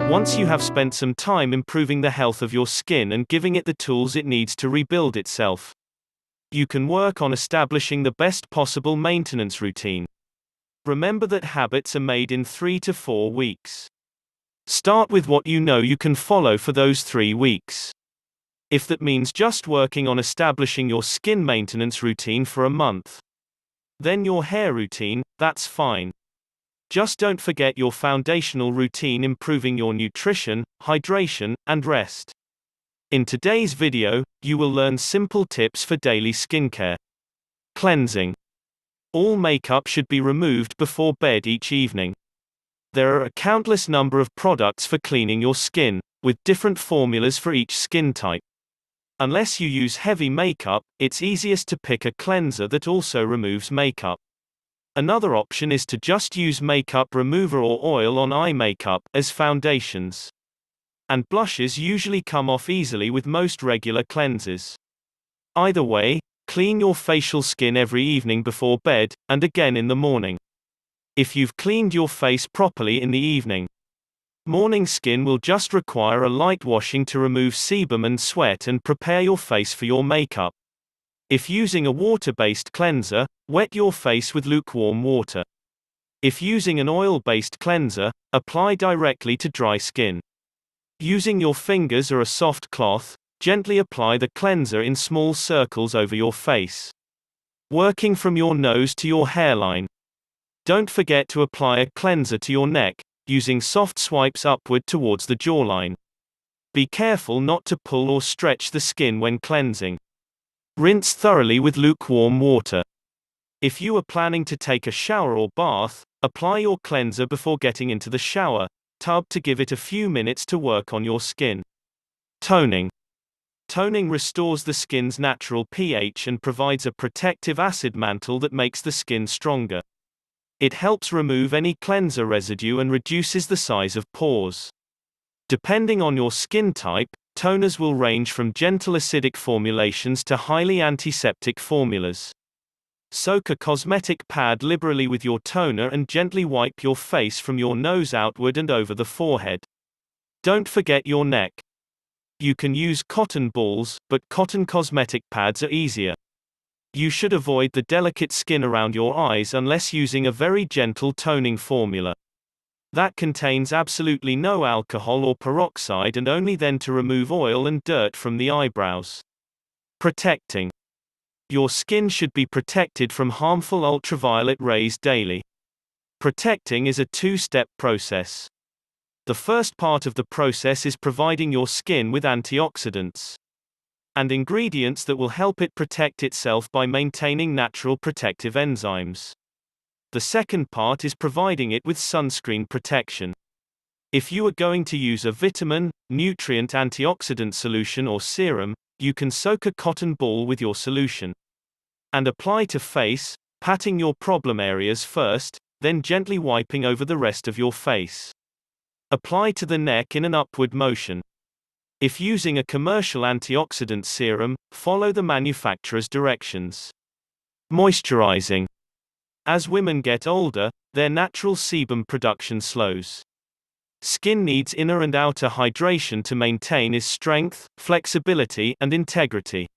Once you have spent some time improving the health of your skin and giving it the tools it needs to rebuild itself, you can work on establishing the best possible maintenance routine. Remember that habits are made in 3 to 4 weeks. Start with what you know you can follow for those 3 weeks. If that means just working on establishing your skin maintenance routine for a month, then your hair routine, that's fine. Just don't forget your foundational routine, improving your nutrition, hydration, and rest. In today's video, you will learn simple tips for daily skincare. Cleansing. All makeup should be removed before bed each evening. There are a countless number of products for cleaning your skin, with different formulas for each skin type. Unless you use heavy makeup, it's easiest to pick a cleanser that also removes makeup. Another option is to just use makeup remover or oil on eye makeup as foundations. And blushes usually come off easily with most regular cleansers. Either way, clean your facial skin every evening before bed, and again in the morning. If you've cleaned your face properly in the evening, morning skin will just require a light washing to remove sebum and sweat and prepare your face for your makeup. If using a water-based cleanser, wet your face with lukewarm water. If using an oil-based cleanser, apply directly to dry skin. Using your fingers or a soft cloth, gently apply the cleanser in small circles over your face, working from your nose to your hairline. Don't forget to apply a cleanser to your neck, using soft swipes upward towards the jawline. Be careful not to pull or stretch the skin when cleansing. Rinse thoroughly with lukewarm water. If you are planning to take a shower or bath, apply your cleanser before getting into the shower tub to give it a few minutes to work on your skin. Toning. Toning restores the skin's natural pH and provides a protective acid mantle that makes the skin stronger. It helps remove any cleanser residue and reduces the size of pores. Depending on your skin type, toners will range from gentle acidic formulations to highly antiseptic formulas. Soak a cosmetic pad liberally with your toner and gently wipe your face from your nose outward and over the forehead. Don't forget your neck. You can use cotton balls, but cotton cosmetic pads are easier. You should avoid the delicate skin around your eyes unless using a very gentle toning formula that contains absolutely no alcohol or peroxide, and only then to remove oil and dirt from the eyebrows. Protecting. Your skin should be protected from harmful ultraviolet rays daily. Protecting is a two-step process. The first part of the process is providing your skin with antioxidants and ingredients that will help it protect itself by maintaining natural protective enzymes. The second part is providing it with sunscreen protection. If you are going to use a vitamin, nutrient antioxidant solution or serum, you can soak a cotton ball with your solution and apply to face, patting your problem areas first, then gently wiping over the rest of your face. Apply to the neck in an upward motion. If using a commercial antioxidant serum, follow the manufacturer's directions. Moisturizing. As women get older, their natural sebum production slows. Skin needs inner and outer hydration to maintain its strength, flexibility, and integrity.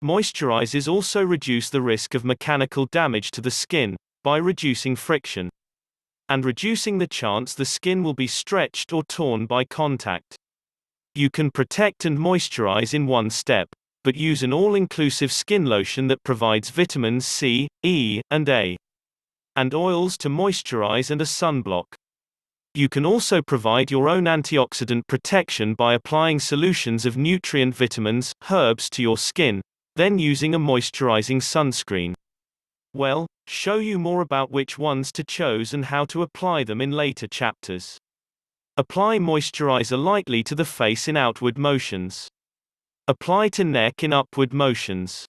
Moisturizers also reduce the risk of mechanical damage to the skin by reducing friction and reducing the chance the skin will be stretched or torn by contact. You can protect and moisturize in one step, but use an all-inclusive skin lotion that provides vitamins C, E, and A, and oils to moisturize and a sunblock. You can also provide your own antioxidant protection by applying solutions of nutrient vitamins, herbs to your skin, then using a moisturizing sunscreen. Well, show you more about which ones to choose and how to apply them in later chapters. Apply moisturizer lightly to the face in outward motions. Apply to neck in upward motions.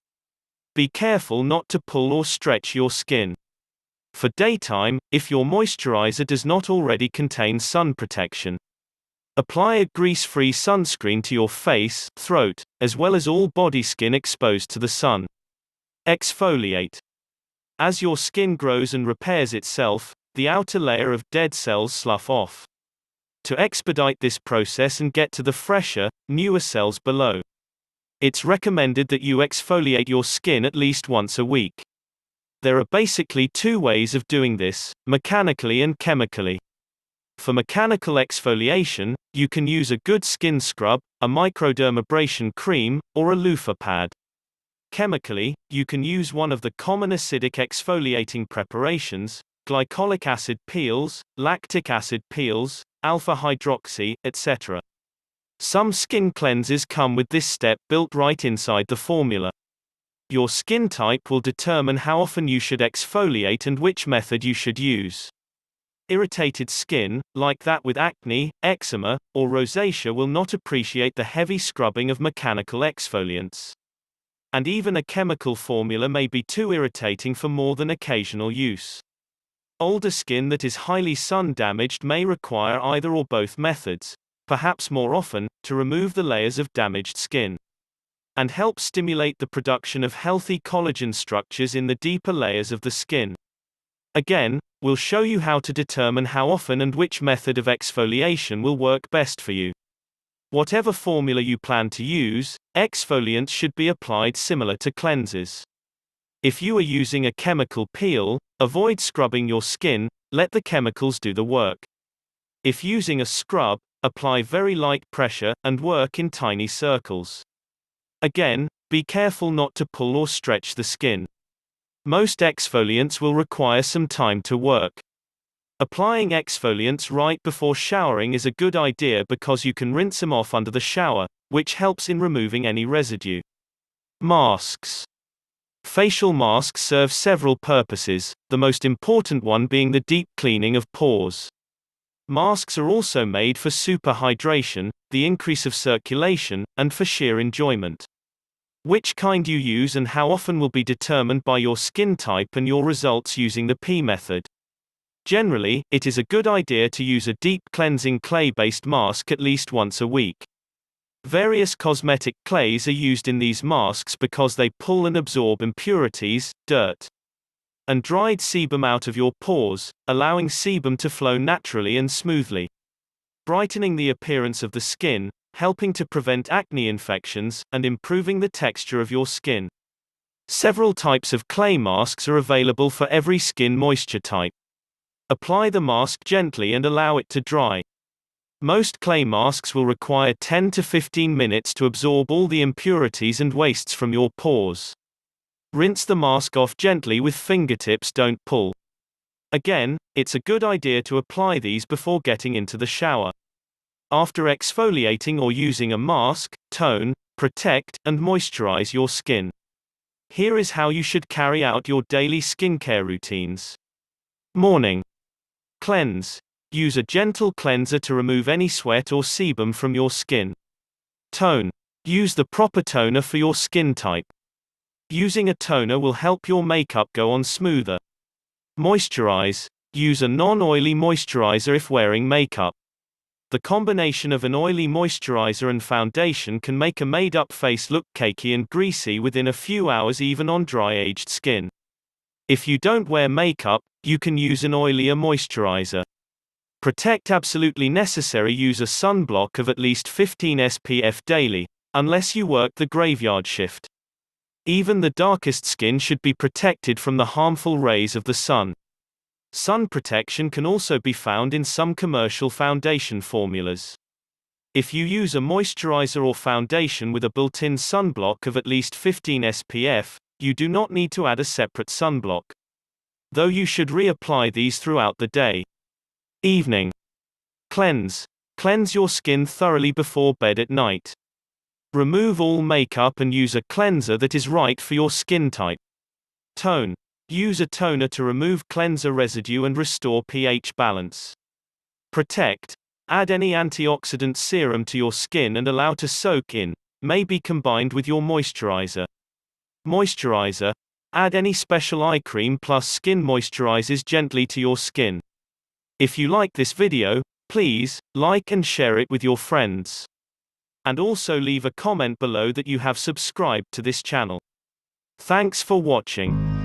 Be careful not to pull or stretch your skin. For daytime, if your moisturizer does not already contain sun protection, apply a grease-free sunscreen to your face, throat, as well as all body skin exposed to the sun. Exfoliate. As your skin grows and repairs itself, the outer layer of dead cells slough off. to expedite this process and get to the fresher, newer cells below. It's recommended that you exfoliate your skin at least once a week. There are basically two ways of doing this, mechanically and chemically. For mechanical exfoliation, you can use a good skin scrub, a microdermabrasion cream, or a loofah pad. Chemically, you can use one of the common acidic exfoliating preparations, glycolic acid peels, lactic acid peels, alpha hydroxy, etc. Some skin cleanses come with this step built right inside the formula. Your skin type will determine how often you should exfoliate and which method you should use. Irritated skin, like that with acne, eczema, or rosacea, will not appreciate the heavy scrubbing of mechanical exfoliants. And even a chemical formula may be too irritating for more than occasional use. Older skin that is highly sun-damaged may require either or both methods, perhaps more often, to remove the layers of damaged skin and help stimulate the production of healthy collagen structures in the deeper layers of the skin. Again, we'll show you how to determine how often and which method of exfoliation will work best for you. Whatever formula you plan to use, exfoliants should be applied similar to cleansers. If you are using a chemical peel, avoid scrubbing your skin, let the chemicals do the work. If using a scrub, apply very light pressure, and work in tiny circles. Again, be careful not to pull or stretch the skin. Most exfoliants will require some time to work. Applying exfoliants right before showering is a good idea because you can rinse them off under the shower, which helps in removing any residue. Masks. Facial masks serve several purposes, the most important one being the deep cleaning of pores. Masks are also made for superhydration, the increase of circulation, and for sheer enjoyment. Which kind you use and how often will be determined by your skin type and your results using the P method. Generally, it is a good idea to use a deep cleansing clay-based mask at least once a week. Various cosmetic clays are used in these masks because they pull and absorb impurities, dirt, and dried sebum out of your pores, allowing sebum to flow naturally and smoothly, brightening the appearance of the skin, helping to prevent acne infections, and improving the texture of your skin. Several types of clay masks are available for every skin moisture type. Apply the mask gently and allow it to dry. Most clay masks will require 10 to 15 minutes to absorb all the impurities and wastes from your pores. Rinse the mask off gently with fingertips, don't pull. Again, it's a good idea to apply these before getting into the shower. After exfoliating or using a mask, tone, protect, and moisturize your skin. Here is how you should carry out your daily skincare routines. Morning. Cleanse. Use a gentle cleanser to remove any sweat or sebum from your skin. Tone. Use the proper toner for your skin type. Using a toner will help your makeup go on smoother. Moisturize. Use a non-oily moisturizer if wearing makeup. The combination of an oily moisturizer and foundation can make a made-up face look cakey and greasy within a few hours even on dry-aged skin. If you don't wear makeup, you can use an oilier moisturizer. Protect. Absolutely necessary. Use a sunblock of at least 15 SPF daily, unless you work the graveyard shift. Even the darkest skin should be protected from the harmful rays of the sun. Sun protection can also be found in some commercial foundation formulas. If you use a moisturizer or foundation with a built-in sunblock of at least 15 SPF, you do not need to add a separate sunblock, though you should reapply these throughout the day. Evening. Cleanse. Cleanse your skin thoroughly before bed at night. Remove all makeup and use a cleanser that is right for your skin type. Tone. Use a toner to remove cleanser residue and restore pH balance. Protect. Add any antioxidant serum to your skin and allow to soak in, may be combined with your moisturizer. Moisturizer. Add any special eye cream plus skin moisturizes gently to your skin. If you like this video, please like and share it with your friends. And also leave a comment below that you have subscribed to this channel. Thanks for watching.